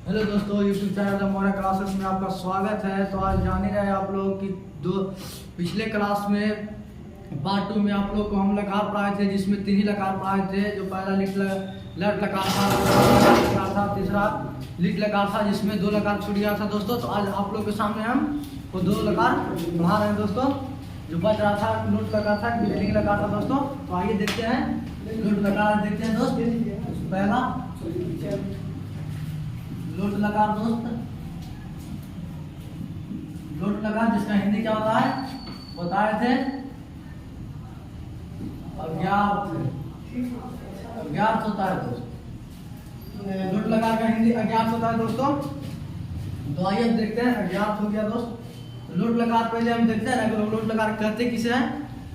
Hello दोस्तों, YouTube channel हमारा classes में आपका स्वागत है। तो आज जान ही रहे आप लोग कि पिछले क्लास में पार्ट 2 में आप लोग को हम लकार पढ़ाए थे, जिसमें 3 ही लकार पढ़ाए थे। जो पहला लट लकार था, तीसरा लिट लकार था, जिसमें 2 लकार छूट गया था दोस्तों। तो आज आप लोग के सामने हम वो 2 लकार पढ़ा रहे हैं दोस्तों। जो बच रहा था लोट लकार था, लिट लकार था दोस्तों। तो आइए देखते हैं लोट लकार, देखते हैं दोस्त। पहला लोट लकार दोस्त, लोट लकार जिसका हिंदी क्या होता है बताए थे, अज्ञात। अज्ञात होता है दोस्त। लोट लकार का हिंदी अज्ञात होता है दोस्तों। तो आइए अब देखते हैं अज्ञात हो गया दोस्त। तो लोट लकार पहले हम देखते हैं ना, लोट लकार कहते किसे हैं।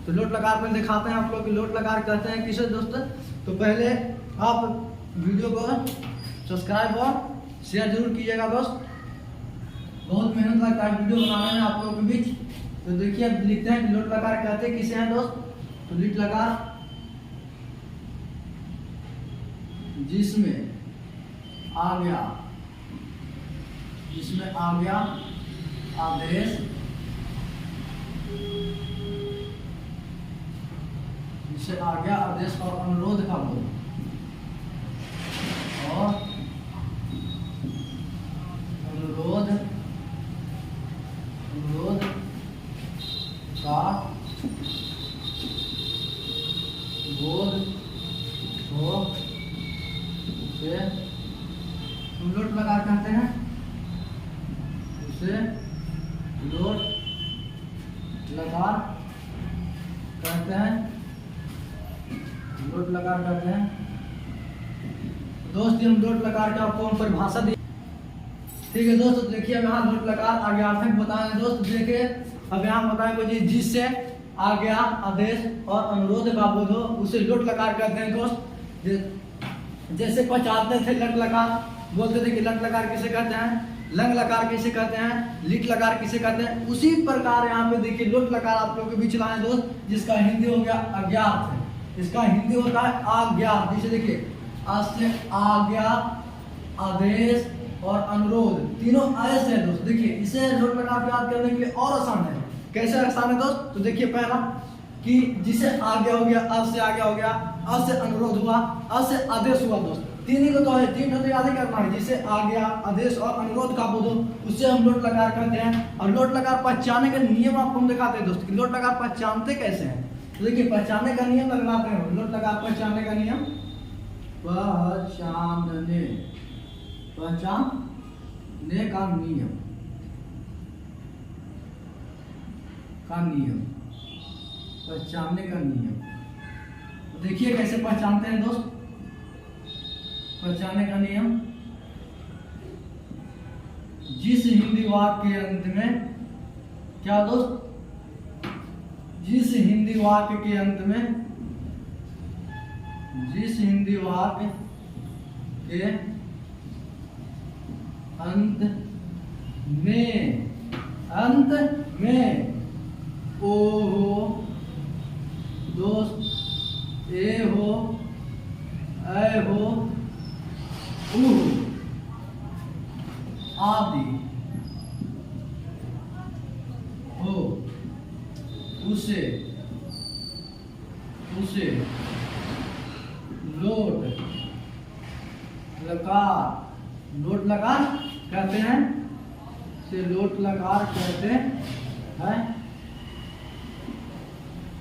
तो लोट लकार पहले दिखाते हैं आप लोग कि लोट लकार कहते हैं किसे दोस्त। तो पहले आप वीडियो को सब्सक्राइब और शेयर जरूर कीजिएगा दोस्त। बहुत मेहनत लगता है वीडियो बनाने में आप लोगों के बीच। तो देखिए अब लिखते हैं कि लोट लकार कहते किसे हैं दोस्त। तो लिट लकार जिसमें आ गया आदेश, जिससे आ गया आदेश और अनुरोध का बोध, और अनुरोध का बोध हो से लोट लकार कहते हैं। उसे लोट लकार कहते हैं। लोट लकार कहते हैं दोस्त। हम लोट लकार का आपको परिभाषा दी, ठीक है दोस्त। तो देखिए यहाँ लोट लकार आज्ञार्थक बताएं दोस्त। देखिए अब यहाँ बताएं कोई चीज जिससे आज्ञा, आदेश और अनुरोध का बोध हो, उसे लोट लकार कहते हैं दोस्त। जैसे पहचानते थे लट लकार, बोलते थे कि लट लकार किसे कहते हैं, लंग लकार किसे कहते हैं, लिट लकार किसे कहते हैं। उसी प्रकार यहाँ पे देखिए लोट लकार आप लोगों के बीच लाए दोस्त, जिसका हिंदी हो गया अज्ञात है। इसका हिंदी होता है आज्ञा। जैसे देखिए आज से आज्ञा, आदेश और अनुरोध तीनों ऐसे है दोस्त। देखिए इसे लोट लकार याद करने के लिए और आसान है। कैसे आसान है दोस्त। तो देखिए पहला कि जिसे आज्ञा हो गया, अब से आज्ञा हो गया, अब से अनुरोध हुआ, अब से आदेश हुआ दोस्त। तीन ही को तो है, 3 तो याद ही करना है। जिसे आज्ञा, आदेश और अनुरोध का बोध हो, उससे हम लोट लकार कहते हैं। और लोट लकार पहचानने के नियम आपको हम दिखाते हैं दोस्त कि लोट लकार पहचानते कैसे हैं। तो देखिए पहचानने का नियम लगाते हैं। लोट लकार पहचानने का नियम, पहचानने का नियम पहचानने का नियम। तो देखिए कैसे पहचानते हैं दोस्त। पहचानने का नियम, जिस हिंदी वाक्य के अंत में क्या दोस्त, जिस हिंदी वाक्य के अंत में, जिस हिंदी वाक्य के अंत में ओ हो दोस्त, ए हो, ऐ हो, उ आदि हो, उसे लोट लकार कहते हैं। से लोट लकार कहते हैं।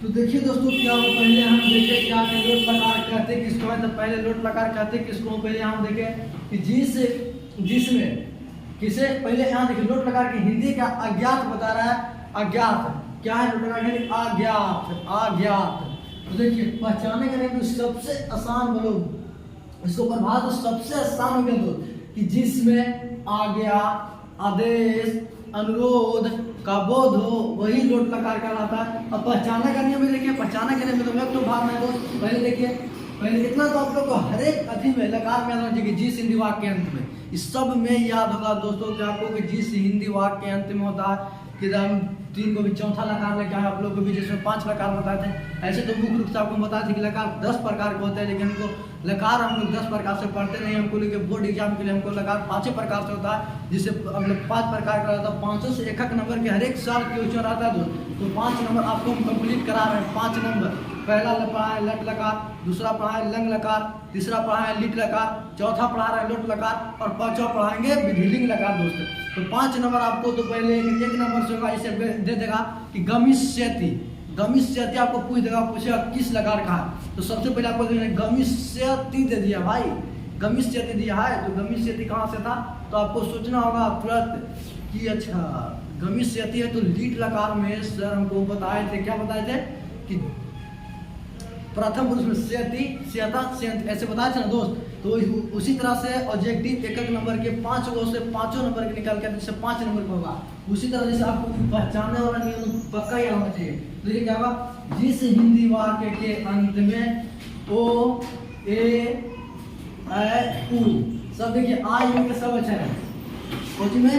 तो देखिए दोस्तों क्या हो, पहले हम देखे क्या लोट लकार कहते किसको है। तो पहले लोट लकार कहते किसको, पहले हम देखे कि जिसमें किसे। पहले यहाँ देखिए लोट लकार की हिंदी का अज्ञात बता रहा है। अज्ञात क्या है लोट लकार की? अज्ञात। तो देखिए पहचाने का नहीं, तो सबसे आसान बोलो इसको परिभाषा, सबसे आसान हो गया दोस्त कि जिसमें आज्ञा, आदेश, अनुरोध का बोध हो, वही लोट लकार कहलाता है। अब पहचाने का नियम देखिए, पहचाने का नियम तो भाग में दोस्त। पहले देखिए, पहले इतना तो आप लोग को हर एक अथी में लकार में आना चाहिए, जिस हिंदी वाक्य के अंत में, इस सब में याद होगा दोस्तों कि आपको कि जिस हिंदी वाक्य के अंत में होता है कि हम 3 को भी चौथा लकार लेके आए आप लोग को भी, जिसमें 5 लकार बताए थे। ऐसे तो मुख्य रूप से आपको बताया था कि लकार 10 प्रकार के होते हैं, लेकिन उनको लकार हम लोग 10 प्रकार से पढ़ते नहीं, हमको लेके बोर्ड एग्जाम के लिए हमको लकार 5 प्रकार से होता है, जिससे हम लोग 5 प्रकार का रहता है। 500 से 1 नंबर के हर एक साल क्वेश्चन आता है दोस्त। तो 5 नंबर आपको हम कंप्लीट करा रहे हैं। 5 नंबर, पहला पढ़ा है लट लकार, दूसरा पढ़ा है लंग लकार, तीसरा पढ़ा है लिट लकार, चौथा पढ़ा रहा है लोट लकार और पांचवा पढ़ाएंगे विधिलिंग लकार दोस्त। तो 5 नंबर आपको तो पहले 1 नंबर से होगा, इसे दे देगा कि गमिष्यति। गमिष्यति आपको पूछ देगा, पूछेगा किस लकार का है, तो सबसे पहले आपको गमिष्यति दे दिया भाई, गमिष्यति दिया है। तो गमिष्यति कहाँ से था, तो आपको सोचना होगा तुरंत कि अच्छा गमिष्यति है। तो लीट लकार में सर हमको बताए थे, क्या बताए थे कि प्रथम पुरुष में सेति, सेता, सेंत ऐसे बताए थे ना दोस्त। तो उसी तरह से ऑब्जेक्टिव 1 नंबर के 5 गो से 5 नंबर के निकाल के जैसे 5 नंबर का होगा, उसी तरह जैसे आपको पहचानने वाला नियम पक्का ही होना चाहिए। तो ये क्या होगा, जिस हिंदी वाक्य के अंत में ओ ए उ सब देखिए आ ई के सब अक्षर है, कुछ में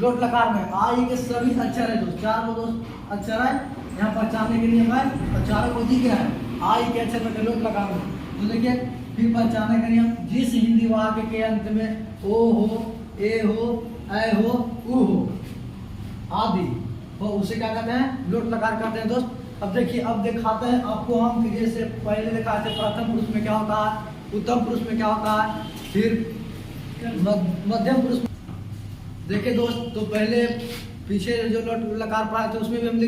लोट लकार में आ ई के सभी अक्षर है दोस्त। 4 दोस्त अक्षर है यहाँ पहचानने के लिए है, और चारों को दिख रहा है आई के अक्षर में लोट लकार में। तो देखिए फिर पहचानने के नियम, जिस हिंदी वाक्य के अंत में ओ हो, ए हो, ऐ हो, उ हो आदि हो, उसे क्या कहते हैं, लोट लकार कहते हैं दोस्त। अब देखिए, अब दिखाते हैं आपको हम कि जैसे पहले दिखाए थे प्रथम पुरुष में क्या होता है, उत्तम पुरुष में क्या होता है, फिर मध्यम पुरुष। देखिए दोस्त, तो पहले पीछे जो लोट लकार पढ़ाए थे उसमें भी हम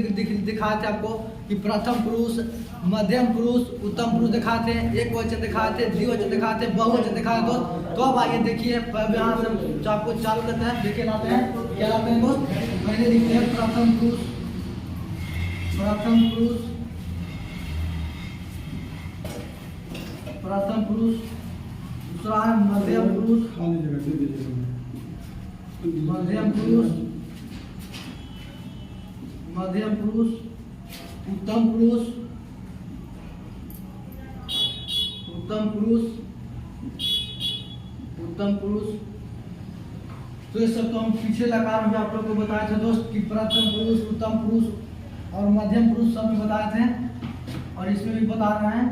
दिखाए थे आपको कि प्रथम पुरुष, मध्यम पुरुष, उत्तम पुरुष दिखाए थे, एक वचन दिखाए थे, द्विवचन दिखाए थे, बहुवचन दिखाए दोस्त। तो अब आइए देखिए यहाँ से आपको चालू करते हैं, देखिए लाते हैं क्या लाते हैं दोस्त। पहले लिखते हैं प्रथम पुरुष, प्रथम पुरुष, प्रथम पुरुष, दूसरा है मध्यम पुरुष, मध्यम पुरुष, मध्यम पुरुष, उत्तम पुरुष, उत्तम पुरुष, उत्तम पुरुष। तो ये सब तो हम पीछे लकार में आप लोग को बताए थे दोस्त कि प्रथम पुरुष, उत्तम पुरुष और मध्यम पुरुष सब में बताए थे, और इसमें भी बता रहे हैं।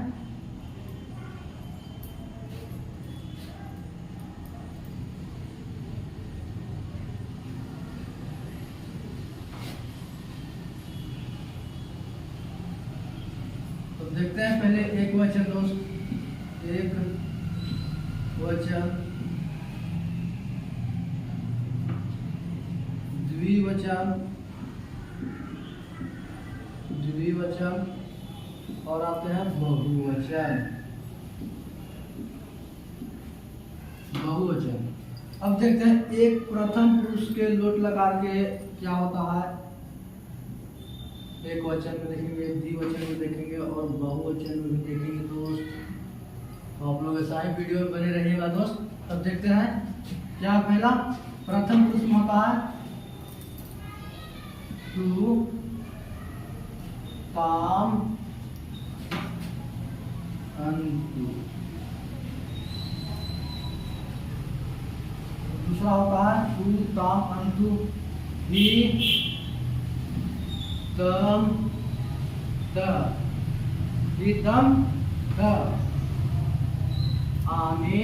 देखते हैं पहले एक वचन दोस्त, एक वचन, द्विवचन, द्विवचन और आते हैं बहुवचन, बहुवचन। अब देखते हैं एक प्रथम पुरुष के लोट लकार के क्या होता है, एक वचन में देखेंगे, द्विवचन में देखेंगे और बहुवचन में भी देखेंगे दोस्त। तो आप लोग ऐसा ही वीडियो में बने रहिएगा दोस्त। अब देखते हैं क्या पहला प्रथम पुरुष में होता है तू, ताम, अंतु। दूसरा होता है तू, ताम, अंतु, ही, तम, त, तम, त, आने,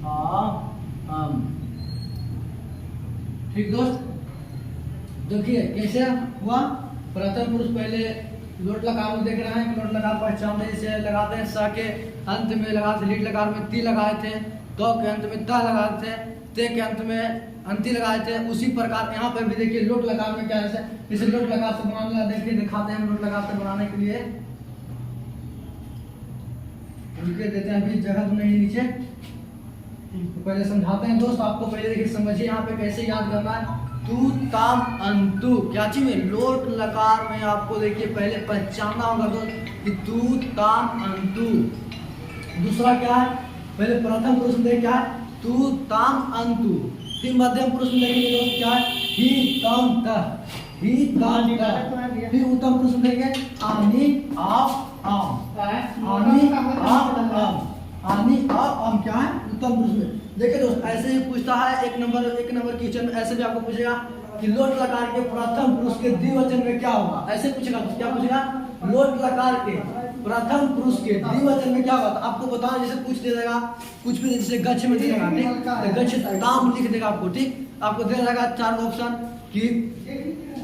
आम। ठीक दोस्त, देखिए कैसे हुआ। प्रथम पुरुष पहले लोट लकार में देख रहे हैं कि लोट लकार पहचान से लगाते हैं, स के अंत में लगाते, लीट लकार में ती लगाए थे, तो के अंत में ता लगाए थे, ते के अंत में अंति लगाए थे। उसी प्रकार यहाँ पर भी देखिए लोट लकार में क्या है, इसे लोट लकार से बनाने देखिए, दिखाते हैं लोट लकार से बनाने के लिए। रुके देते हैं, अभी जगह तो नहीं नीचे, तो पहले समझाते हैं दोस्त आपको। पहले देखिए समझिए यहाँ पे कैसे याद करना है। तू, ताम, अंतु, क्या चीज में, लोट लकार में आपको देखिए पहले पहचानना होगा दोस्त कि तू, ताम, अंतु। दूसरा क्या है, पहले प्रथम पुरुष में क्या है, तू, ताम, अंतु। फिर मध्यम पुरुष में देखेंगे दोस्त क्या है, ही, तम, त, ही, तम, त। फिर उत्तम पुरुष में देखेंगे आनी, आप, आम, आनी, आप, आम, आनी, आप, आम क्या है उत्तम पुरुष में। देखिए दोस्त ऐसे ही पूछता है एक नंबर क्वेश्चन में, ऐसे भी आपको पूछेगा कि लोट लकार के प्रथम पुरुष के द्विवचन में क्या होगा, ऐसे पूछेगा दोस्त। क्या पूछेगा, लोट लकार के प्रथम पुरुष के द्विवचन में क्या होता है आपको बताना, जैसे पूछ दे देगा कुछ भी, जैसे गच्छ में दे देगा, ठीक, तो गच्छ ताम लिख देगा आपको, ठीक, आपको दे देगा 4 ऑप्शन कि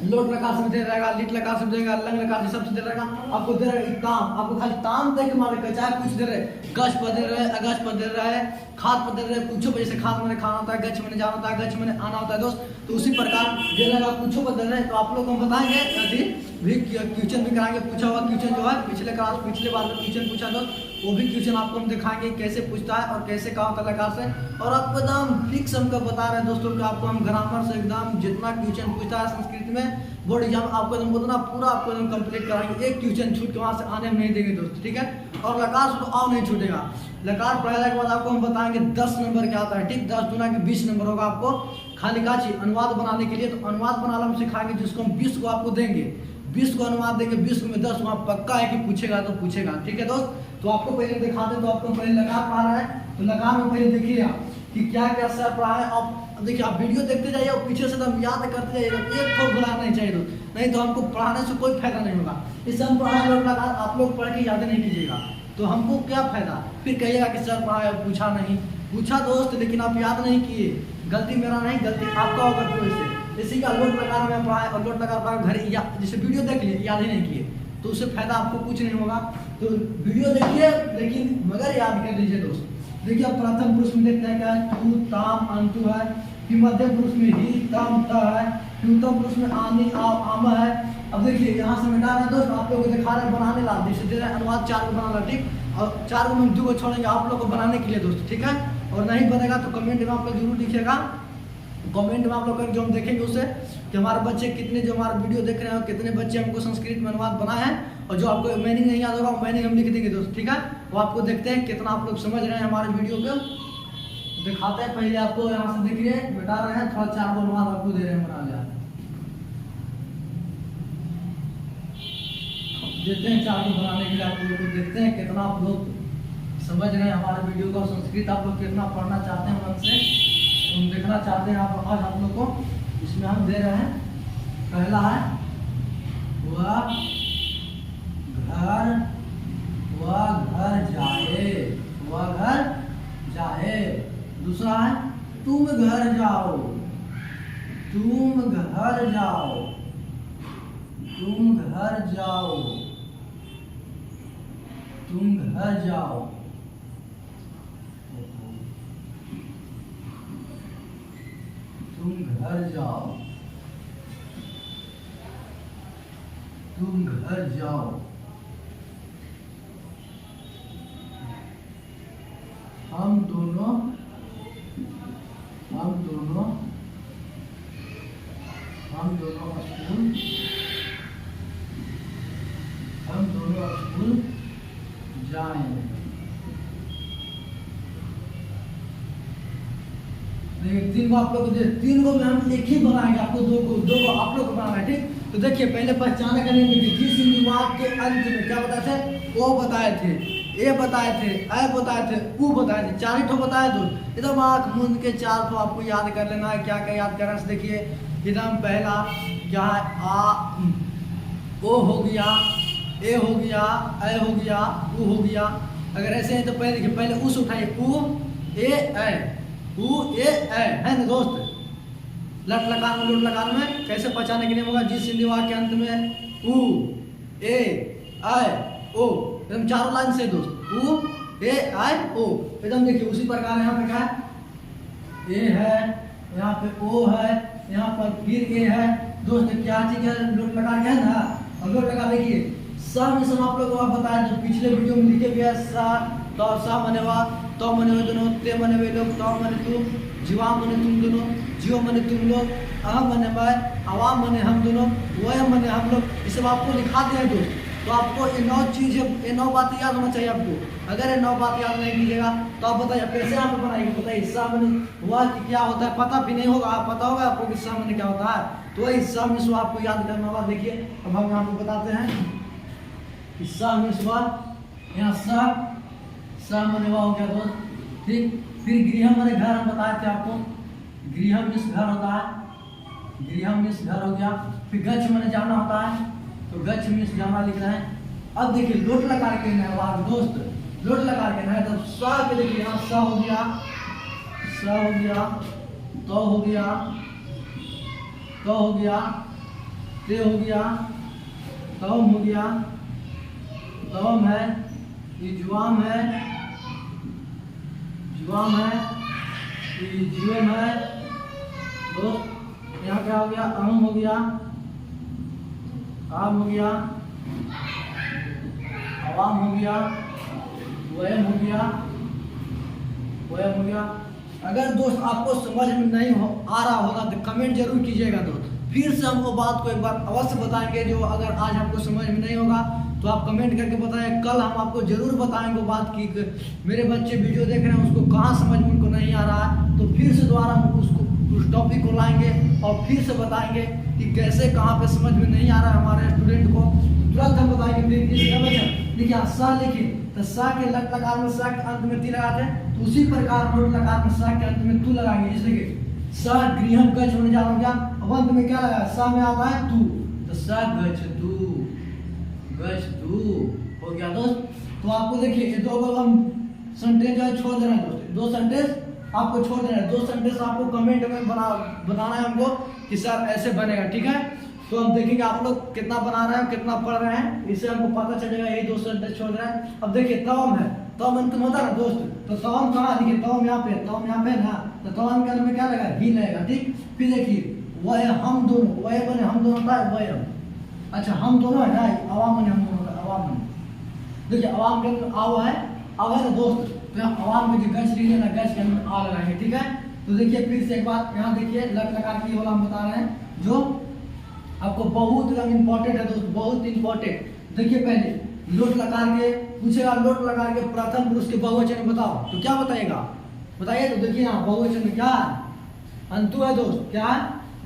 लोट लकार से दे रहेगा, लिट लकार से देगा, लंग लकार से सबसे दे रहेगा, आपको दे रहा है ताम, आपको खाली ताम दे के मारे चाहे कुछ दे रहे, गछ पर दे रहे, अगछ पर दे रहा है, खाद पर दे रहे, कुछ पर, जैसे खाद मैंने खाना होता है, गछ मैंने जाना होता है, गछ मैंने आना होता है दोस्त, तो उसी प्रकार दे रहेगा, कुछ पर दे रहे हैं। तो आप लोग हम बताएंगे अभी भी क्वेश्चन भी कराएंगे, पूछा हुआ क्वेश्चन जो है पिछले बार में क्वेश्चन पूछा दोस्त, वो भी क्वेश्चन आपको हम दिखाएंगे कैसे पूछता है और कैसे कहा होता है लकार से, और आपको एकदम फिक्स हमको बता रहे हैं दोस्तों कि आपको हम ग्रामर से एकदम जितना क्वेश्चन पूछता है संस्कृत में बोर्ड एग्जाम आपको एकदम उतना पूरा आपको एकदम कंप्लीट कराएंगे, एक क्वेश्चन छूट के वहाँ से आने में नहीं देंगे दोस्त, ठीक है, और लकार से तो आओ नहीं छूटेगा। लकार पढ़ाने के बाद आपको हम बताएंगे 10 नंबर क्या आता है, ठीक, 10 गुना के 20 नंबर होगा आपको खाली का चीज अनुवाद बनाने के लिए, तो अनुवाद बनाना हम सिखाएंगे जिसको हम 20 को आपको देंगे, 20 को अनुवाद देंगे, 20 में 10 वहाँ पक्का है कि पूछेगा तो पूछेगा, ठीक है दोस्त। तो आपको पहले दिखाते, तो आपको पहले लकार पढ़ा रहा है, तो लकार में पहले देखिए आप कि क्या क्या सर पढ़ा है, आप देखिए आप वीडियो देखते जाइए और पीछे से हम याद करते जाइए, एक ठोक भुला नहीं चाहिए दोस्त, नहीं तो हमको पढ़ाने से कोई फायदा नहीं होगा। इससे हम पढ़ाए लोग लकार आप लोग पढ़ के याद नहीं कीजिएगा तो हमको क्या फायदा, फिर कहिएगा कि सर पढ़ाया पूछा नहीं, पूछा दोस्त लेकिन आप याद नहीं किए, गलती मेरा नहीं, गलती आपका होगा क्यों ऐसे, इसी का लोट लकार में पढ़ाए और लोट लकार पढ़ा घर जैसे वीडियो देख लिए याद ही नहीं किए तो उससे फायदा आपको कुछ नहीं होगा। तो वीडियो देखिए लेकिन मगर याद कर लीजिए दोस्त। देखिए अब प्रथम पुरुष में देखते हैं क्या है, तू ताम अंतु है, फिर मध्य पुरुष में ही ताम ता है, फिर उत्तम पुरुष में आनी आव आम है। अब देखिए यहाँ से मिटा रहे हैं दोस्त, आप लोगों को दिखा रहे हैं बनाने ला, जैसे दे रहे हैं अनुवाद 4 को बनाना, ठीक, और 4 को हम 2 को छोड़ेंगे आप लोग को बनाने के लिए दोस्त, ठीक है, और नहीं बनेगा तो कमेंट में आप लोग जरूर लिखिएगा, कमेंट में आप लोग जो हम देखेंगे उससे कि हमारे बच्चे कितने जो हमारा वीडियो देख रहे हैं और कितने बच्चे हमको संस्कृत में अनुवाद बनाए हैं, और जो आपको मीनिंग नहीं याद होगा वो मीनिंग हम लिख देंगे दोस्त, ठीक है, वो आपको देखते हैं कितना आप लोग समझ रहे हैं हमारे वीडियो को, दिखाते हैं। पहले आपको यहाँ से देखिए बता रहे हैं, थोड़ा 4 अनुवाद आपको दे रहे हैं बना लिया, देखते हैं 4 को बनाने के लिए आप लोगों को देखते हैं कितना आप लोग समझ रहे हैं हमारे वीडियो को, संस्कृत आप लोग कितना पढ़ना चाहते हैं मन से, हम देखना चाहते हैं आज आप लोग को। इसमें हम दे रहे हैं, पहला है वह घर जाए, वह घर जाए। दूसरा है तुम घर जाओ, तुम घर जाओ, तुम घर जाओ, तुम घर जाओ। तुम घर जाओ, तुम घर जाओ। हम दोनों स्कूल जाएंगे। तीन को आप लोग 3 को में हम एक ही बनाएंगे, आपको 2 को आप लोग को बनाना है, ठीक। तो देखिए पहले पहचान करने में जिस हिंदी वाक्य के अंत में क्या बताए थे, वो बताए थे, ए बताए थे, ऐ बताए थे, ऊ बताए थे, 4 ही ठो बताए तो एकदम आँख मूंद के 4 ठो आपको याद कर लेना है। क्या क्या याद करना है देखिए, एकदम पहला क्या है, आ ओ हो गया, ए हो गया, ऐ हो गया, ऊ हो गया। अगर ऐसे है तो पहले देखिए, पहले उस उठाइए, ऊ ए ऐ, ऊ ए ऐ, है ना दोस्त। लट लकार में लोट लकार में कैसे पहचाने के लिए होगा, जिस हिंदी वाक्य के अंत में ऊ ए ऐ ओ, एकदम 4 लाइन से दोस्त, ऊ ए ऐ ओ, एकदम देखिए उसी प्रकार यहाँ पे क्या है, ए है, यहाँ पे ओ है, यहाँ पर फिर ए है दोस्त। क्या चीज है, लोट लकार क्या है ना, और लोट लकार देखिए सा में सब आप लोगों को बताया जो पिछले वीडियो में लिखे गया, सा तो सा मने वा, तो मने वे दोनों, ते मने वे लोग, तो मने तुम, जीवा मने तुम दोनों, जियो मने तुम लोग, अह मने मैं, आवाम मने हम दोनों, वह मने हम लोग। ये सब आपको लिखा दिया दोस्त। तो आपको ये 9 चीज़ें, ये 9 बातें याद होना चाहिए आपको। अगर ये 9 बात याद नहीं कीजिएगा तो आप बताइए कैसे आप बनाएंगे, बताइए हिस्सा मने हुआ कि क्या होता है, पता भी नहीं होगा, पता होगा आपको हिस्सा मने क्या होता है, तो हिस्सा में सो आपको याद करना होगा। देखिए अब हम यहाँ पे बताते हैं, हिस्सा में सुबह यहाँ सा मने हुआ हो गया दोस्त, ठीक। फिर गृह मने घर, हम बताए थे आपको, गृह मिस घर होता है, गृह मिस घर हो गया। फिर गच्छ मने जाना होता है, तो गच्छ मिस जाना लिख रहे हैं, अब देखिए लोट लकार के ना वाह दोस्त, लोट लकार के ना है तब सा के देखिए यहाँ सा हो गया, सा हो गया, तो हो गया, तो हो गया, ते हो गया, तम हो गया, तम है, ये जुआम है, जुआम है, ये जुएम है दोस्त। यहाँ क्या हो गया, अम हो गया, आम हो गया, आवाम हो गया, वयम हो गया, वयम हो गया। अगर दोस्त आपको समझ में नहीं आ रहा होगा तो कमेंट जरूर कीजिएगा दोस्त, फिर से हम वो बात को एक बार अवश्य बताएंगे। जो अगर आज आपको समझ में नहीं होगा तो आप कमेंट करके बताएं, कल हम आपको जरूर बताएंगे वो बात की मेरे बच्चे वीडियो देख रहे हैं उसको कहाँ समझ में उनको नहीं आ रहा है, तो फिर से दोबारा हम उसको उस टॉपिक को लाएंगे और फिर से बताएंगे कि कैसे कहाँ पे समझ में नहीं आ रहा है हमारे स्टूडेंट को, तुरंत हम बताएंगे। देखिए सा लिखिए तो सा के लट लकार में सा के अंत में ती लगाते हैं, तो उसी प्रकार लोट लकार में सा के अंत में तू लगाएंगे। जैसे कि सा गृहम गज होने जा रहा क्या, अब अंत में क्या लगा, सा में आता है तू, तो सा गज तू, गज तू हो गया दोस्त। तो आपको देखिए ये दो हम सेंटेंस जो है छोड़ दे रहे हैं दोस्त, दो सेंटेंस आपको छोड़ देना है, दो सेंटेंस आपको कमेंट में बताना है हमको कि सर ऐसे बनेगा, ठीक है। तो हम देखेंगे आप लोग कितना बना रहे हैं कितना पढ़ रहे हैं, इससे हमको पता चल जाएगा। यही दो सेंटेंस छोड़ रहे हैं। अब देखिए तम है, तम अंत में होता है ना दोस्त, तो तम कहाँ देखिए, तम यहाँ पे, तम यहाँ पे ना, तो तम के अंत में क्या लगा, ही लगेगा, ठीक। फिर देखिए वह हम दोनों, वह बने हम दोनों का वह, अच्छा हम दोनों है ना, अवाम बने हम दोनों का, अवाम बने। देखिए अवाम के अंदर आव है, आव है ना दोस्त, तो यहाँ अवाम में जो गज लीजिए ना, गज के अंदर आ लगाएंगे, ठीक है। तो देखिए फिर से एक बात यहाँ देखिए लट लकार की वाला हम बता रहे हैं जो आपको बहुत एकदम इंपॉर्टेंट है दोस्त, बहुत इंपॉर्टेंट। देखिए पहले लोट लकार के पूछेगा, लोट लकार के प्रथम पुरुष के बहुवचन बताओ, तो क्या बताइएगा, बताइए। तो देखिए यहाँ बहुवचन में क्या है, अंतु है दोस्त, क्या है,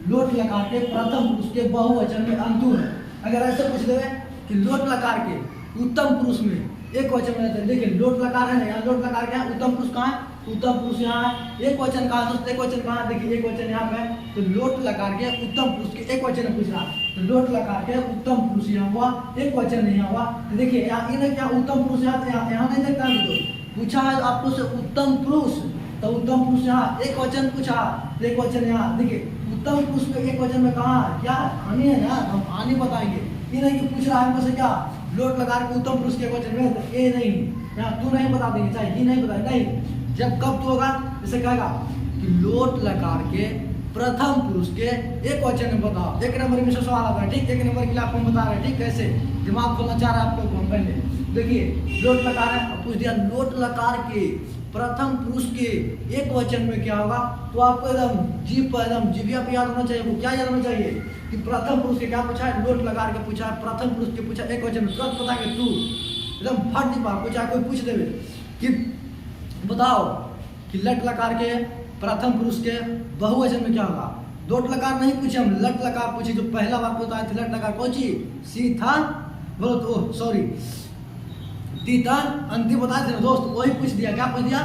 लोट लकार के प्रथम पुरुष के बहुवचन में अंतु है। अगर ऐसे पूछ देवे कि लोट लकार के उत्तम पुरुष में एक वचन में रहते हैं, देखिए लोट लकार है ना, यहाँ लोट लकार क्या है, उत्तम पुरुष कहाँ है, उत्तम पुरुष यहाँ है, एक वचन कहाँ दोस्त, एक वचन कहाँ, देखिए एक वचन यहाँ पे है, तो लोट लकार के उत्तम पुरुष के एक वचन पूछ रहा है, तो लोट लकार के उत्तम पुरुष यहाँ हुआ, एक वचन यहाँ हुआ। तो देखिए यहाँ इन्हें क्या उत्तम पुरुष यहाँ नहीं देखता है दोस्त, पूछा है आपको से उत्तम पुरुष, तो उत्तम पुरुष यहाँ एक वचन पूछा, एक वचन यहाँ देखिए उत्तम पुरुष में एक वचन में कहा क्या, हानि है ना, हम हानि बताएंगे। ये नहीं कि पूछ रहा है हमको से क्या लोट लगा के उत्तम पुरुष के वचन में, तो ए नहीं, यहाँ तू नहीं बता देंगे, चाहे ही नहीं बताए, नहीं। जब कब तो होगा, जैसे कहेगा कि लोट लकार के प्रथम पुरुष के एक वचन में बताओ, एक नंबर में सवाल आता है, ठीक, एक नंबर के लिए आपको बता रहे हैं, ठीक, कैसे दिमाग खोलना चाह रहा है आपको हम पहले। देखिए लोट लकार है, पूछ दिया लोट लकार के प्रथम पुरुष के एक वचन में क्या होगा, तो आपको एकदम जीभ पर एकदम जीभिया पे याद होना चाहिए, वो क्या याद होना चाहिए कि प्रथम पुरुष के क्या पूछा है, लोट लकार के पूछा है, प्रथम पुरुष के पूछा एक वचन में, तुरंत बताएंगे तू, एकदम फट नहीं पा, पूछा कोई पूछ देवे कि बताओ कि लट लकार के प्रथम पुरुष के बहुवचन में क्या होगा। लोट लकार नहीं पूछे हम, लट लकार पूछे, जो पहला बार बताया था लट लकार कौन सी, सी था, बोलो तो सॉरी तीता अंतिम बताए थे ना दोस्त, वही पूछ दिया, क्या पूछ दिया,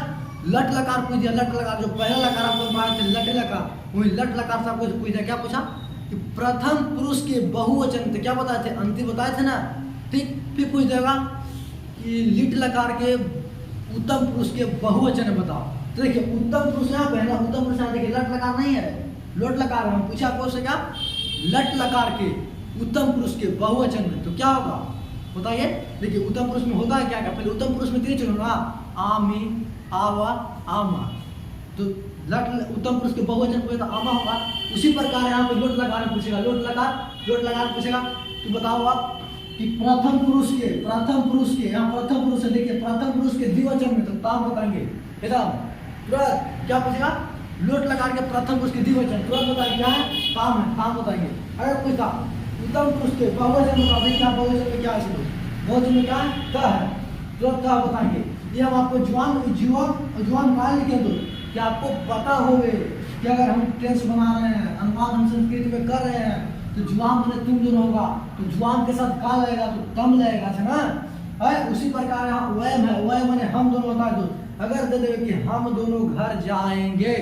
लट लकार पूछ दिया, लट लकार जो पहला लकार आपको पढ़ाए थे लट लकार, वही लट लकार से आपको पूछ दिया, क्या पूछा कि प्रथम पुरुष के बहुवचन थे, क्या बताए थे, अंतिम बताए थे ना, ठीक। फिर पूछ देगा कि लिट लकार के उत्तम पुरुष के बहुवचन बताओ, तो देखिए उत्तम पुरुष यहाँ पे है ना, उत्तम पुरुष यहाँ देखिए लट लकार नहीं है, लोट लकार है, हम पूछा आपको से क्या लट लकार के उत्तम पुरुष के बहुवचन में, तो क्या होगा बताइए। देखिए उत्तम पुरुष में होता है क्या, पहले उत्तम पुरुष में तीन चुनो ना, आमी, आवा, आमा, तो लट उत्तम पुरुष के बहुवचन पूछेगा आमा होगा। उसी प्रकार यहाँ पे लोट लकार पूछेगा, लोट लकार पूछेगा, तो बताओ आप कि प्रथम पुरुष के यहाँ प्रथम पुरुष है, देखिए प्रथम पुरुष के द्विवचन में, तो ताम बताएंगे एकदम तुरंत, क्या पूछेगा लोट लकार के प्रथम पुरुष के द्विवचन, तुरंत बताएंगे क्या है, ताम है, ताम बताएंगे। अगर पूछता उत्तम पुरुष के बहुवचन बताओ, क्या बहुवचन में क्या है, बहुवचन में क्या है, क है, तुरंत क्या बताएंगे। ये हम आपको जुआन काल लिखे दो कि आपको पता होवे कि अगर हम टेंस बना रहे हैं, अनुवाद हम संस्कृत में कर रहे हैं, तो जुआम मैंने तुम दोनों होगा, तो जुआम के साथ का लगेगा तो तम लगेगा, है ना, है। उसी प्रकार यहाँ वह है, वह मैंने हम दोनों होता है दोस्त। अगर दे देवे कि हम दोनों घर जाएंगे,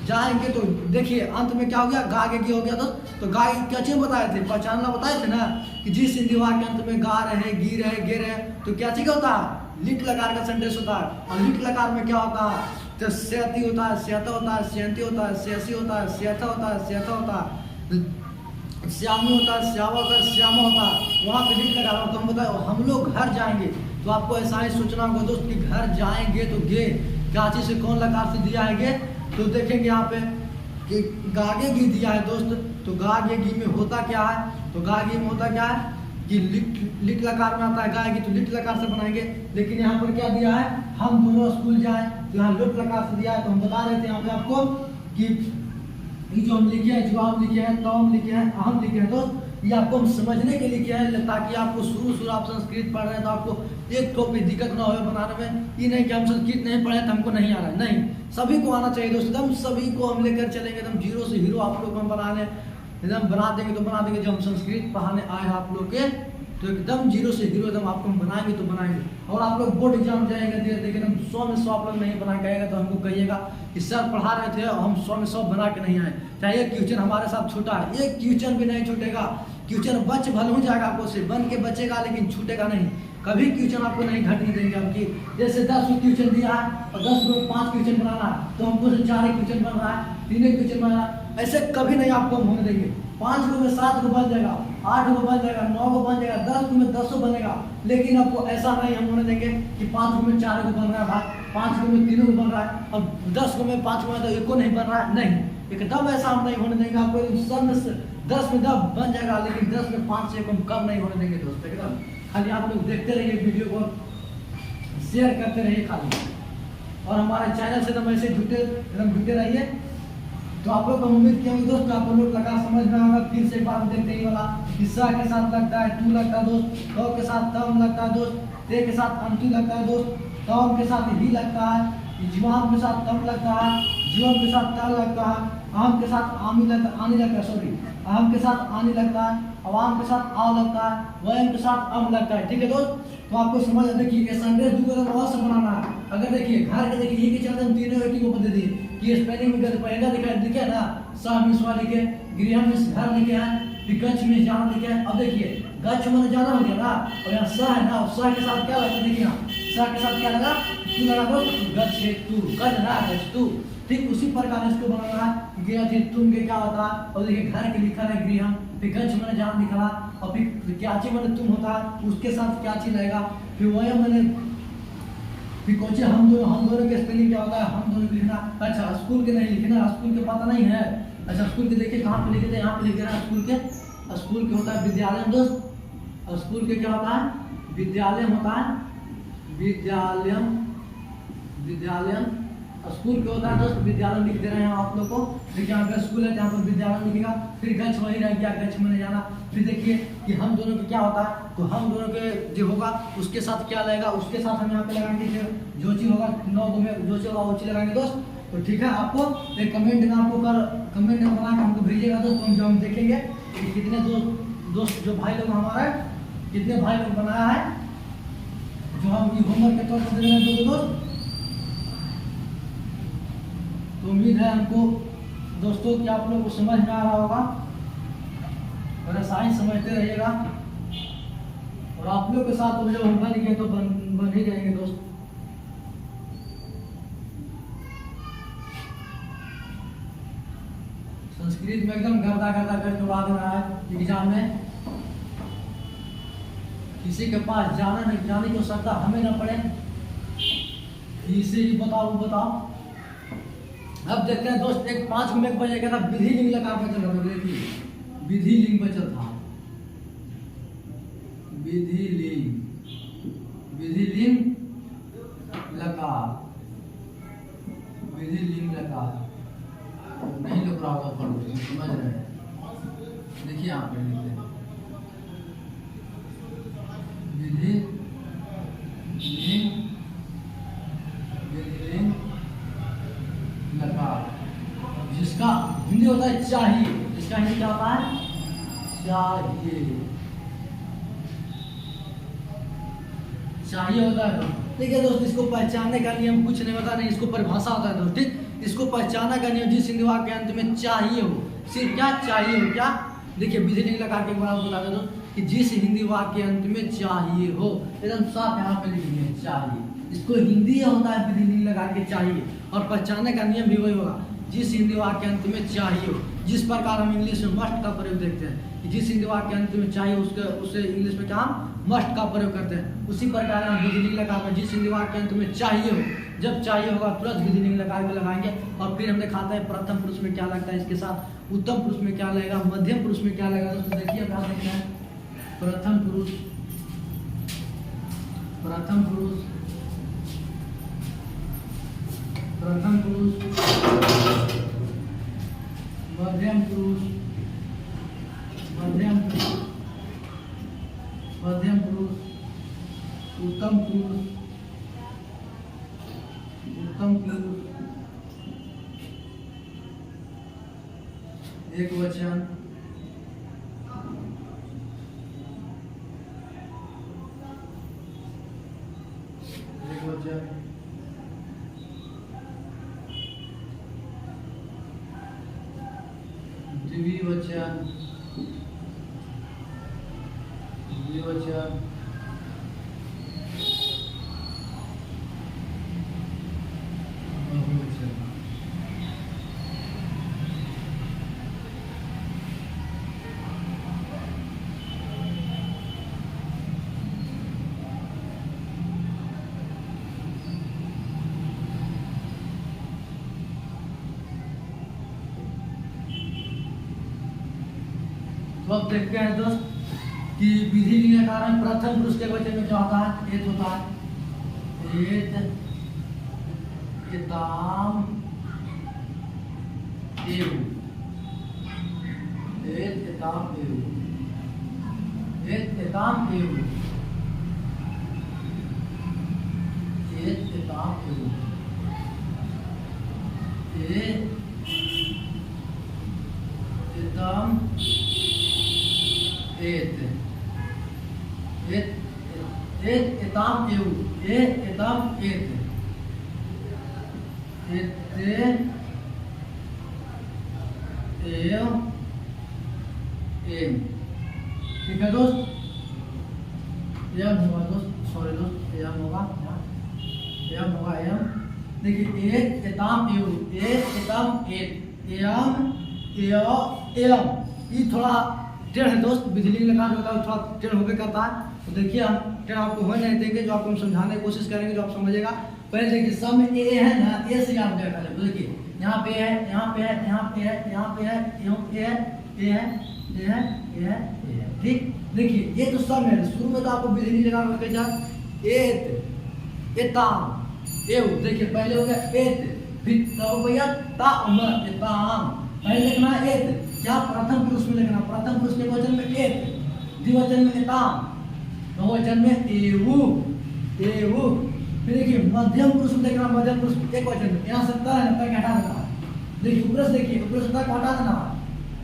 जाएंगे तो देखिए अंत में क्या हो गया, गा गे गी हो गया दोस्त। तो गा क्या चीज बताए थे, पहचानना बताए थे ना कि जिस हिंदी वाक्य के अंत में गा रहे, गी रहे, गे रहे, तो क्या चीज होता है, लिट लकार का सेंटेंस होता है। और लिट लकार में क्या होता है, तो सेती होता है, सेता होता है, सेंती होता है, सेसी होता है, सेता होता है, सेता होता है, श्यामी होता है, श्यामा होता है, श्यामा होता है। वहाँ पे लिट लगा रहा हूँ। तो हम बताए हम लोग घर जाएंगे, तो आपको ऐसा ही सोचना होगा दोस्त कि घर जाएंगे तो गे क्या चीज से कौन लकार से दिया है गे, तो देखेंगे यहाँ पे कि गागे गी दिया है दोस्त। तो गागे गी में होता क्या है, तो गागे में होता क्या है कि लिट लकार में आता है गाएगी, तो लिट लकार से बनाएंगे। लेकिन यहाँ पर क्या दिया है, हम दोनों स्कूल जाए, तो यहाँ लिट लकार से दिया है। तो हम बता रहे थे यहाँ पे आपको कि ये जो हम लिखे हैं, जो हम लिखे हैं, तो हम लिखे हैं, हम लिखे हैं दोस्त, ये आपको हम समझने के लिए किया है, ताकि आपको शुरू आप संस्कृत पढ़ रहे हैं तो आपको एक तो भी दिक्कत ना हो बनाने में। ये नहीं कि हम संस्कृत नहीं पढ़े तो हमको नहीं आ रहा है, नहीं, सभी को आना चाहिए दोस्त। एकदम सभी को हम लेकर चलेंगे, एकदम जीरो से हीरो आप लोग को हम बनाने एकदम बना देंगे, तो बना देंगे। जो हम संस्कृत पढ़ाने आए आप लोग के, तो एकदम जीरो से हीरो एकदम आपको हम बनाएंगे तो बनाएंगे। और आप लोग बोर्ड एग्जाम जाएंगे धीरे धीरे एकदम 100 में 100 आप लोग नहीं बना के आएगा, तो हमको कहिएगा कि सर पढ़ा रहे थे और हम 100 में 100 बना के नहीं आए। चाहे एक क्वेश्चन हमारे साथ छूटा है, एक क्वेश्चन भी नहीं छूटेगा, क्वेश्चन बच भल हो जाएगा, आपको से बन के बचेगा लेकिन छूटेगा नहीं, कभी क्वेश्चन आपको नहीं घटने देंगे आपकी। जैसे 10 क्वेश्चन दिया है और 10 को 5 क्वेश्चन बनाना है, तो हमको से 4 क्वेश्चन बन रहा है, 3 क्वेश्चन बन रहा है, ऐसे कभी नहीं आपको हम होने देंगे। 5 को में 7 को बन जाएगा, 8 को बन जाएगा, 9 को बन जाएगा, 10 को में 10 बनेगा। लेकिन आपको ऐसा नहीं हम होने देंगे कि 5 को में 4 को बन रहा है भाई, 5 को में 3 को बन रहा है और 10 को में 5 को में तो 1 को नहीं बन रहा है, नहीं, एकदम ऐसा हम नहीं होने देंगे। आपको सब में 10 में 10 बन जाएगा, लेकिन 10 में 5 से कम नहीं होने देंगे दोस्त। एकदम खाली आप लोग देखते रहिए वीडियो को, शेयर करते रहिए खाली, और हमारे चैनल से एकदम ऐसे जुटे रहिए। तो आप लोग को उम्मीद किया दोस्त आप लोग लगा समझ में आएगा। फिर से एक बार देखते ही वाला हिस्सा के साथ लगता है तू लगता है दोस्त, तो के साथ तम लगता है दोस्त, ते के साथ अंतु लगता है दोस्त, तम के साथ ही लगता है, जीवाम के साथ तम लगता है, जीवम के साथ ता लगता है, आम के साथ आमी लगता आनी लगता है, सॉरी आम के साथ आनी लगता है, अवाम के साथ आ लगता है, वयम के साथ अम लगता है। ठीक है दोस्त, तो आपको समझ देखिए ये संदेश दूसरा से बनाना है। अगर देखिए घर के देखिए ये के चलते हम तीनों व्यक्ति को बता दिए कि स्पेलिंग में पहला दिखे ना, सा में स्वा लिखे, गृह में घर लिखे हैं, फिर गच्छ में जाना लिखे हैं। अब देखिए गच्छ में जाना हो गया ना, और यहाँ स है ना, स के साथ क्या लगता है, देखिए यहाँ स के साथ क्या लगा, तू लगा दो, गच्छ है तू, गच्छ ना गच्छ तू। ठीक उसी प्रकार इसको बनाना है, गृह थी तुम के क्या होता है, और देखिए घर के लिखा है गृह, फिर गच्छ मैंने जान लिखा, और फिर क्याची मैंने तुम होता है, उसके साथ क्याची लगेगा, फिर वह मैंने फिर कोचे हम दोनों के स्पेलिंग क्या होता है, हम दोनों के लिखना। अच्छा स्कूल के नहीं लिखना, स्कूल के पता नहीं है। अच्छा स्कूल के देखिए कहाँ पे लिखे थे, यहाँ पे लिखे रहा स्कूल के होता है विद्यालय दोस्त, और स्कूल के क्या होता है, विद्यालय होता है, विद्यालय स्कूल के होता है दोस्त, विद्यालय लिख दे रहे हैं आप लोग को। देखिए यहाँ पे स्कूल है, यहाँ पर विद्यालय लिखेगा, फिर गच्छ वही रह गया, गच्छ में जाना। फिर देखिए कि हम दोनों के क्या होता है, तो हम दोनों के जो होगा उसके साथ क्या लगेगा, उसके साथ हम यहाँ पे लगाएंगे जो चीज होगा 9 में जो चीज होगा वो चीज लगाएंगे दोस्त। तो ठीक है, आपको एक कमेंट में आपको कमेंट में बना के हमको भेजिएगा दोस्त, हम जो हम देखेंगे कि कितने दोस्त जो भाई लोग हमारे कितने भाई लोग बनाया है, जो हम होमवर्क के तौर पर दे रहे हैं दोस्त। तो उम्मीद है हमको दोस्तों कि आप लोग को समझ में आ रहा होगा, और ऐसा ही समझते रहिएगा, और आप लोग के साथ जब हम बनेंगे तो बन ही जाएंगे दोस्त। संस्कृत में एकदम गर्दा करके उड़ा दे रहा है एग्जाम में, किसी के पास जाने की आवश्यकता हमें ना पड़े, इसे ही बताओ। अब देखते हैं दोस्त, एक 5 मिनट बजेगा था, विधि लिंग लगा बचल रहा है, विधि लिंग बचल था, विधि लिंग लगा नहीं लग रहा होगा, पर समझ रहे हैं। देखिए यहाँ पे लिखते हैं विधि लिंग लगा, जिसका हिंदी होता है चाहिए, जिसका हिंदी क्या होता है, चाहिए होता है। देखिए दोस्त, इसको पहचानने का नियम कुछ नहीं बता नहीं, इसको परिभाषा होता है दोस्त, ठीक। इसको पहचानने का नियम जिस हिंदी वाक्य के अंत में चाहिए हो, सिर्फ क्या चाहिए हो, क्या देखिए विधि लिंग लगा के बड़ा बता दो कि जिस हिंदी वाक्य के अंत में चाहिए हो, एकदम साफ यहाँ पे लिख दिए चाहिए। इसको हिंदी होता है विधि लिंग लगा के चाहिए, और पहचानने का नियम भी वही होगा, जिस हिंदी वाक्य अंत में चाहिए हो। जिस प्रकार हम इंग्लिश में मस्ट का प्रयोग देखते हैं कि जिस हिंदी वाक्य अंत में चाहिए उसे इंग्लिश में क्या हम मस्ट का प्रयोग करते हैं, उसी प्रकार हम विधि लिंग लगाकर जिस हिंदी वाक्य अंत में चाहिए हो, जब चाहिए होगा तुरंत विधि लिंग लगा के लगाएंगे। और फिर हम दिखाते हैं प्रथम पुरुष में क्या लगता है इसके साथ, उत्तम पुरुष में क्या लगेगा, मध्यम पुरुष में क्या लगेगा। दोस्तों देखिए क्या देखते हैं, प्रथम पुरुष, प्रथम पुरुष, प्रथम पुरुष, मध्यम पुरुष, मध्यम पुरुष, मध्यम पुरुष, उत्तम पुरुष, उत्तम पुरुष, एक वचन, एक वचन, द्विवचन, द्विवचन, बहुवचन। तो अब देखते हैं दोस्त कि विधि लिंग का कारण प्रथम पुरुष के वचन में क्या होता है, एत होता है, एत, एताम, एव, एत, एताम, एव, एत, एताम, एव, एत, एताम, एव, एत, एताम, एत, एत, एत, एताम, एव, एत, एताम, एत, एते, एव, एम। ठीक है दोस्त, यम होगा दोस्त, सॉरी दोस्त, यम होगा, यम होगा, यम। देखिए एत, एताम, एव, एत, एताम, एत, यम, एम। ये थोड़ा टेढ़ है दोस्त, विधि लिंग लगा होता है थोड़ा टेढ़ होकर करता है। तो देखिए हम टेढ़ आपको हो नहीं देंगे, जो आपको हम समझाने की कोशिश करेंगे, जो आप समझेगा। पहले देखिए सब में ए है ना, ए से आप देखा जाए, देखिए यहाँ पे है, यहाँ पे है, यहाँ पे है, यहाँ पे है, यहाँ पे है, ए है, ए है, ए है, ए है, ठीक। देखिए ये तो सब है, शुरू में तो आपको विधि लिंग लगा करके जाए, एत, एताम, एव। देखिए पहले हो गया एत, फिर तब हो गया ताम, एताम। पहले लिखना है एत, क्या प्रथम पुरुष में लिखना, प्रथम पुरुष के वचन में एत, द्विवचन में एताम, बहुवचन में एवु, एवु। फिर देखिए मध्यम पुरुष में देखना, मध्यम पुरुष एक वचन में, यहाँ से त है ना, हटा देना। देखिए ऊपर से देखिए, ऊपर से तक हटा देना,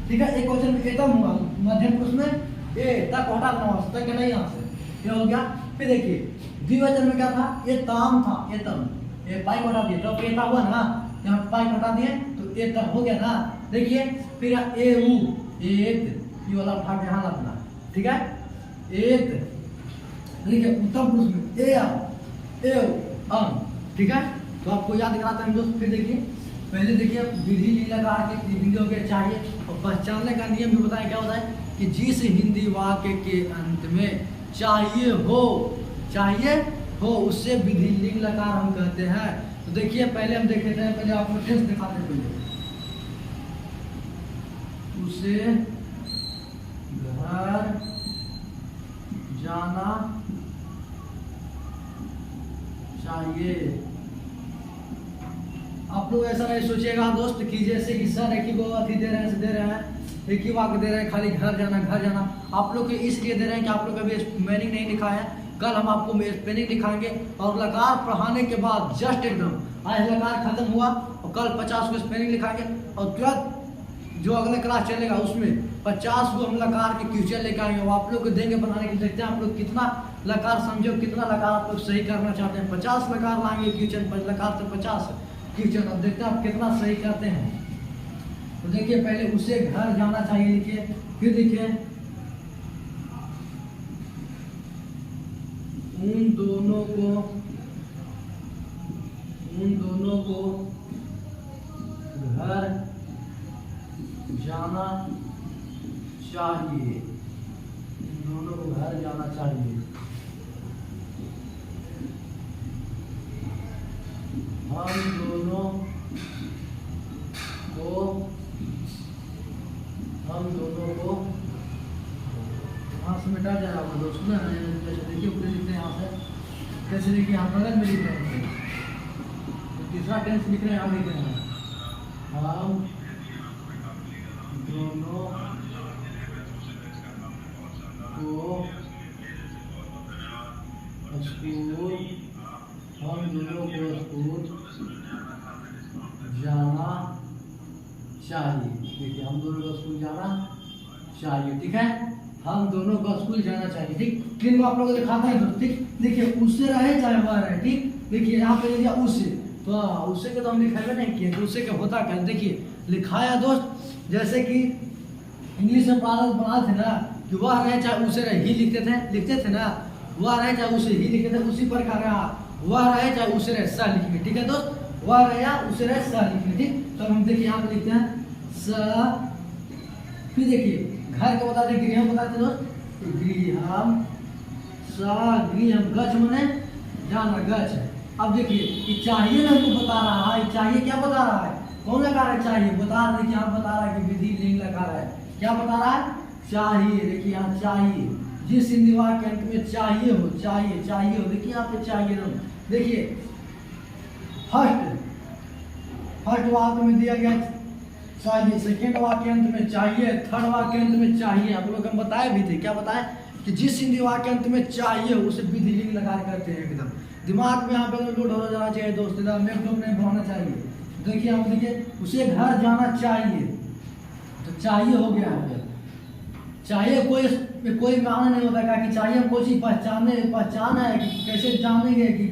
ठीक है। एक वचन में एतम हुआ, मध्यम पुरुष में ए तक हटा देना, तक नहीं यहाँ से, ये हो गया। फिर देखिए द्विवचन में क्या था, ये ताम था, एतम, ये पाई हटा दिए तो एता हुआ ना, यहाँ पाई हटा दिए तो एतम हो गया ना। देखिए फिर एवु, एत, ये वाला उठा के यहाँ लगना, ठीक है। एत, देखिए उत्तम पुरुष में ए, एव, अम, ठीक है। तो आपको याद कराते हैं दोस्त। फिर देखिए पहले देखिए विधि लिंग लगा के हिंदी हो गया चाहिए, और पहचानने का नियम भी बताएं क्या होता है कि जिस हिंदी वाक्य के अंत में चाहिए हो, चाहिए हो, उससे विधि लिंग लकार हम कहते हैं। तो देखिए पहले हम देखे थे, पहले आपको टेंस दिखाते हैं, पहले उसे घर जाना चाहिए। आप लोग ऐसा नहीं सोचिएगा दोस्त कि जैसे कि सर है कि वो अति दे रहे हैं, दे रहे हैं, एक ही वाक्य दे रहे हैं, खाली घर जाना, घर जाना। आप लोग के इसलिए दे रहे हैं कि आप लोग अभी स्पेलिंग नहीं लिखा है, कल हम आपको स्पेलिंग दिखाएंगे। और लकार पढ़ाने के बाद जस्ट एकदम आज लकार खत्म हुआ और कल 50 को स्पेलिंग लिखाएंगे, और तुरंत जो अगले क्लास चलेगा उसमें 50 को हम लकार के क्वेश्चन लेकर आएंगे, वो आप लोग को देंगे बनाने के। देखते हैं आप लोग कितना लकार समझो कितना लकार आप लोग सही करना चाहते हैं। 50 लकार लाएंगे क्वेश्चन, लकार से 50 क्वेश्चन। अब देखते हैं आप कितना सही करते हैं। तो देखिए पहले उसे घर जाना चाहिए लिखिए, फिर देखिए उन दोनों को घर जाना चाहिए, दोनों को घर जाना चाहिए। हम दोनों को यहाँ से मिटा जाएगा आपका दोस्त ना। जैसे देखिए ऊपर लिखते हैं यहाँ से, कैसे देखिए यहाँ बगल में लिख रहे हैं, तीसरा टेंस लिख रहे हैं, हम लिख रहे हैं हम दोनों को स्कूल जाना चाहिए। देखिए हम दोनों को स्कूल जाना चाहिए, ठीक है, हम दोनों को स्कूल जाना चाहिए। ठीक, तीन को आप लोगों को दिखाता है दोस्त। ठीक, देखिए उससे रहे चाहे वह रहे। ठीक, देखिए यहाँ पे लिखा उससे, तो उससे के तो हम लिखाए नहीं किए, तो उससे क्या होता क्या, देखिए लिखाया दोस्त। जैसे कि इंग्लिश में बना थे ना कि वह रहे चाहे उसे रहे, ही लिखते थे ना, वह रहे चाहे उसे ही लिखते थे, उसी प्रकार वह रहे चाहे उसे रहे स लिखेंगे। ठीक है दोस्त, वह रहे या उसे रहे स लिखेंगे। ठीक, तो हम देखिए यहाँ पे लिखते हैं स। फिर देखिए घर को बताते गृह बताते दोस्त, गृहम गृहम, गच मने जाना, गच है। अब देखिए ये चाहिए ना हमको बता रहा है, चाहिए क्या बता रहा है, कौन लगा रहा है चाहिए, बता रहा है। देखिए यहाँ बता रहा है कि विधि लिंग लगा रहा है, क्या बता रहा है चाहिए। देखिए यहाँ चाहिए, जिस हिंदी वाक्य के अंत में चाहिए हो, चाहिए हो, देखिए यहाँ पे चाहिए ना। देखिए फर्स्ट वाक्य में दिया गया चाहिए, सेकेंड वाक्य अंत में चाहिए, थर्ड वाक्य अंत में चाहिए। आप लोग हम बताए भी थे, क्या बताए कि जिस हिंदी वाक्य अंत में चाहिए उसे विधि लिंग लगा करते हैं। एकदम दिमाग में यहाँ पे लोड हो जाना चाहिए दोस्त, नहीं बढ़ना चाहिए। देखिए हम देखिए उसे घर जाना चाहिए, तो चाहिए हो गया है। चाहिए कोई माना नहीं होता क्या कि चाहिए हम कोई चीज पहचान है कि कैसे जानेंगे कि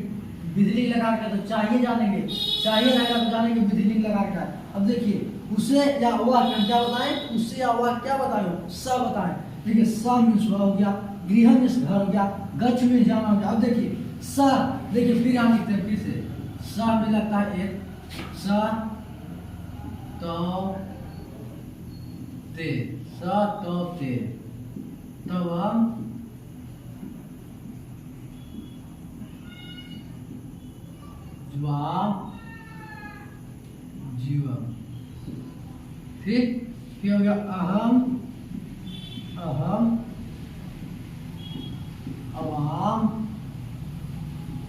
बिजली लगा कर, तो चाहिए जानेंगे, चाहिए लगा तो जानेंगे बिजली लगा कर। अब देखिए उसे या वह क्या बताएं, उससे या वह क्या बताएं, स बताएं। देखिए स मीन्स वह हो गया, गृह मीन्स घर हो गया, गच्छ मीन्स जाना हो गया। अब देखिए स, देखिए फिर यहाँ लिखते हैं, फिर से स में लगता है एक, स तो ते, स तो ते, तब हम जीवम। ठीक हो गया अहम अवाम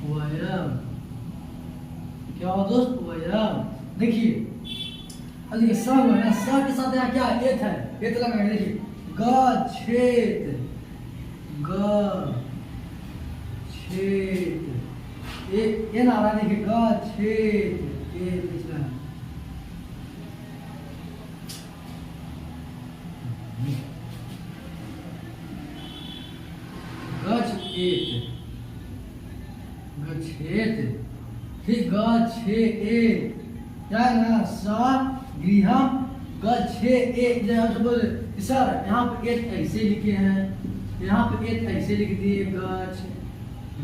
वयम, क्या हुआ दोस्त वयम। देखिए अब देखिए स है, स के साथ यहाँ क्या एत है, एत लगाएंगे। देखिए गच्छेत, ये ना रहा, देखिए गच्छेत, ये पिछला है गच्छेत, फिर गच्छेत, क्या है ना स गृहम गच्छेत। सर यहाँ पे एत ऐसे लिखे हैं, यहाँ पे एत ऐसे लिख दिए,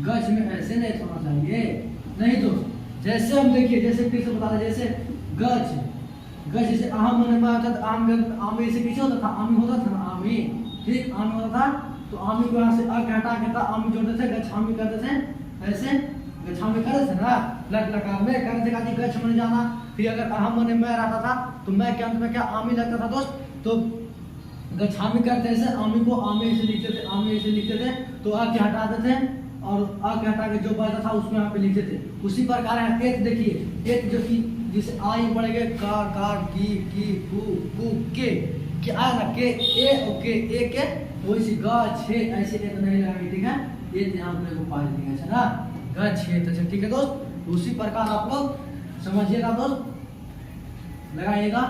गच में ऐसे नहीं होना चाहिए, नहीं तो जैसे हम देखिए, जैसे फिर से बता रहे, जैसे गच जैसे आम होने में आता था, आम ऐसे पीछे होता था, आमी होता था ना, आमी, ठीक आमी होता था, तो आमी को यहाँ से अ हटा के था आमी जोड़ते थे, गच्छामी करते थे, ऐसे गच्छामी करते थे ना, लकार में करते थे, गच्छ मन जाना। फिर अगर अहम होने में रहता था तो मैं के अंत में क्या आमी लगता था दोस्त, तो गच्छामी करते ऐसे, आमी को आमी ऐसे लिखते थे, आमी ऐसे लिखते थे, तो अ के हटाते थे और अ के हटा के जो बचता था उसमें यहाँ पे लिखते थे। उसी प्रकार है एत, देखिए एत जो कि जिसे आई पड़ेगा का की कु के आया ना, के ए ओके ए के वैसे ग छे ऐसे एत नहीं लगाएंगे। ठीक है, ये ध्यान में को पास दिया है ना, ग छे। तो ठीक है दोस्त, उसी प्रकार आप लोग समझिएगा दोस्त, लगाइएगा।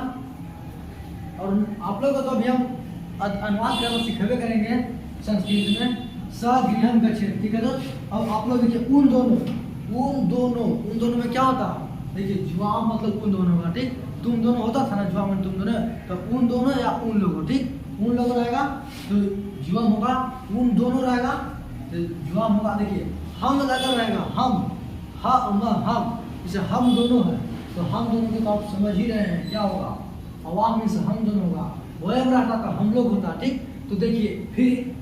और आप लोग को तो अभी हम अनुवाद करना सिखेबे करेंगे संस्कृत में, सगृहम गच्छेत। ठीक है दोस्त, अब आप लोग देखिए उन दोनों में क्या होता है, देखिए जुआम मतलब उन दोनों का, ठीक। तुम दोनों होता था ना, जुआम में तुम दोनों, तो उन दोनों या उन लोगों, ठीक। उन लोगों रहेगा तो जुआम होगा, उन दोनों रहेगा तो जुआम होगा। देखिए हम लगा रहेगा, हम जैसे हम दोनों है तो हम दोनों को तो आप समझ ही रहे हैं क्या होगा, अवाम में से हम दोनों होगा, वह रहता था हम लोग होता, ठीक। तो देखिए फिर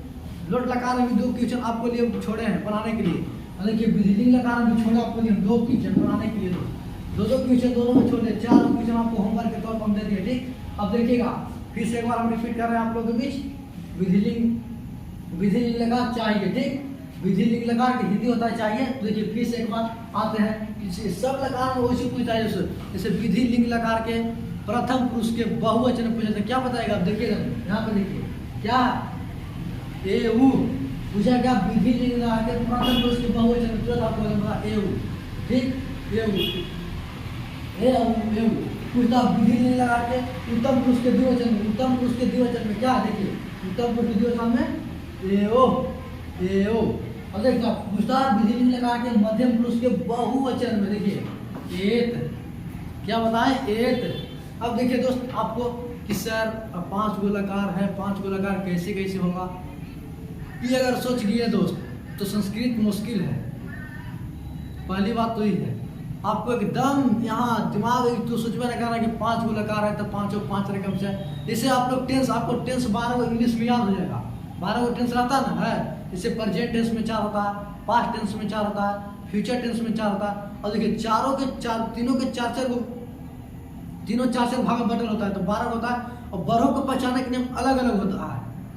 लोट लकार में भी 2 क्वेश्चन आपको लिए छोड़े हैं बनाने के लिए। देखिए विधिलिंग लकार में भी छोड़े आपको लिए 2 क्वेश्चन बनाने के लिए, दो क्वेश्चन दोनों में छोड़े, 4 क्वेश्चन आपको होमवर्क के तौर पर हम दे दिए, ठीक। अब देखिएगा फिर से एक बार हम रिपीट कर रहे हैं आप लोगों के बीच, विधिलिंग लकार चाहिए, ठीक। विधिलिंग लकार की हिंदी होता है चाहिए। तो देखिए फिर से एक बार आते हैं, सब लकार में वैसे पूछता है, जैसे विधिलिंग लकार के प्रथम पुरुष के बहुवचन पूछे थे, क्या बताएगा आप देखिएगा यहाँ पे, देखिए क्या एऊ पूछा, क्या विधिलिंग लकार के प्रथम पुरुष के बहुवचन तुरंत आपको एऊ, ठीक। एऊ पूछता विधिलिंग लकार के उत्तम पुरुष के द्विवचन में, उत्तम पुरुष के द्विवचन में क्या, देखिए उत्तम पुरुष के द्विवचन में एओ। अब देखिए पूछता विधिलिंग लकार के मध्यम पुरुष के बहुवचन में, देखिए एत, क्या बताएं एत। अब देखिए दोस्त आपको कि सर 5 गो लकार है, 5 गो लकार कैसे कैसे होगा, ये अगर सोच लिए दोस्त तो संस्कृत मुश्किल है। पहली बात तो ये है, आपको एकदम यहाँ दिमाग तो सोचबे नहीं करना कि 5 गो लकार है तो 5 रकम से, जैसे आप लोग टेंस, आपको टेंस 12 गो इंग्लिश में याद हो जाएगा, 12 गो टेंस रहता है ना, है जैसे प्रेजेंट टेंस में 4 होता है, पास्ट टेंस में 4 होता है, फ्यूचर टेंस में 4 होता है। और देखिए तीनों के 4 गो, तीनों 4 भाग में बटल होता है तो 12 होता है। और बड़ों को पहचानने के नियम अलग अलग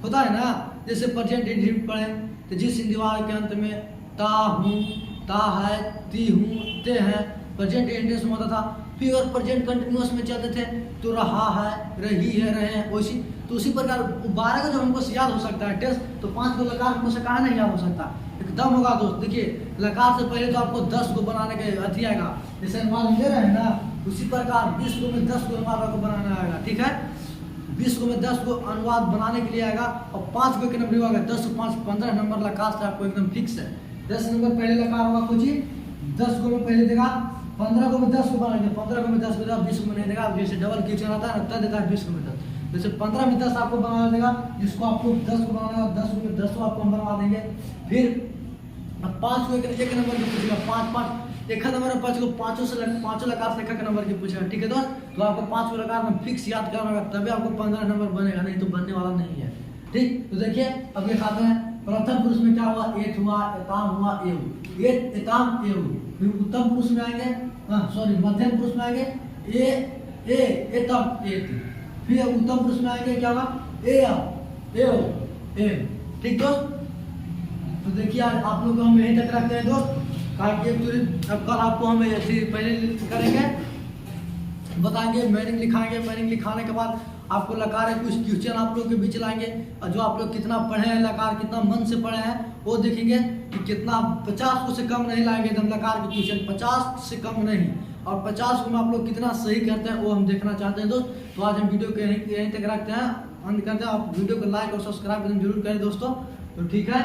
होता है ना। जैसे प्रेजेंट इंडिफिनिट पढ़े तो जिस इंदिवार के अंत में ता हूँ, ता है, ती हूँ, ते हैं, प्रेजेंट इंटेंस में होता था। फिर अगर प्रेजेंट कंटिन्यूअस में चलते थे तो रहा है, रही है, रहे हैं, वैसी। तो उसी प्रकार 12 का जो हमको याद हो सकता है टेस्ट, तो 5 को लकार हमको से कहा नहीं याद हो सकता, एकदम होगा दोस्त। देखिए लकार से पहले तो आपको 10 को बनाने के अथी आएगा, जैसे अनुमान ले रहे हैं ना, उसी प्रकार 20 को में 10 को अनुवाद को बनाना आएगा, ठीक है। 20 को में 10 को अनुवाद बनाने के लिए आएगा। और 5 को एक नंबर होगा, 10 से 5 15 नंबर लकार से आपको एकदम फिक्स है। 10 नंबर पहले लकार होगा, खोजिए 10 को में पहले देगा, 15 को में 10 को बनाएंगे, 15 को में 10 को देगा, 20 को में नहीं देगा। जैसे डबल क्वेश्चन आता है ना तब देता है 20 को में 10, जैसे 15 में 10 आपको बनाना देगा, जिसको आपको 10 को बनाना है 10 में 10 को आपको हम बनवा देंगे। फिर 5 को एक नंबर की पूछेगा, 5 एक नंबर में 5 को 5 लकार से एक नंबर की पूछेगा, ठीक है दोस्त। तो आपको 5 को लकार में फिक्स याद करना होगा, तभी आपको 15 नंबर बनेगा, नहीं तो बनने वाला नहीं है, ठीक। तो देखिए अब ये खाते हैं, प्रथम पुरुष में क्या हुआ, एत हुआ, एताम हुआ, एव, एत, एताम, एव। फिर उत्तम पुरुष में आएंगे, मध्यम पुरुष में आएंगे एतम, एत। फिर उत्तम पुरुष में आएंगे क्या होगा, एव, एव, ठीक दोस्त। तो देखिए आप लोग को हम यहीं तक रखते हैं दोस्त, अब कल आपको हम ऐसे पहले करेंगे, बताएंगे मीनिंग लिखाएंगे, मीनिंग लिखाने के बाद आपको लकार है कुछ क्वेश्चन आप लोग के बीच लाएंगे, और जो आप लोग कितना पढ़े हैं लकार, कितना मन से पढ़े हैं वो देखेंगे कि कितना 50 को से कम नहीं लाएंगे एकदम लकार के क्वेश्चन, 50 से कम नहीं, और 50 को में आप लोग कितना सही करते हैं वो हम देखना चाहते हैं दोस्त। तो आज हम वीडियो को यहीं तक रखते हैं, अंत करते हैं। आप वीडियो को लाइक और सब्सक्राइब जरूर करें दोस्तों, तो ठीक है।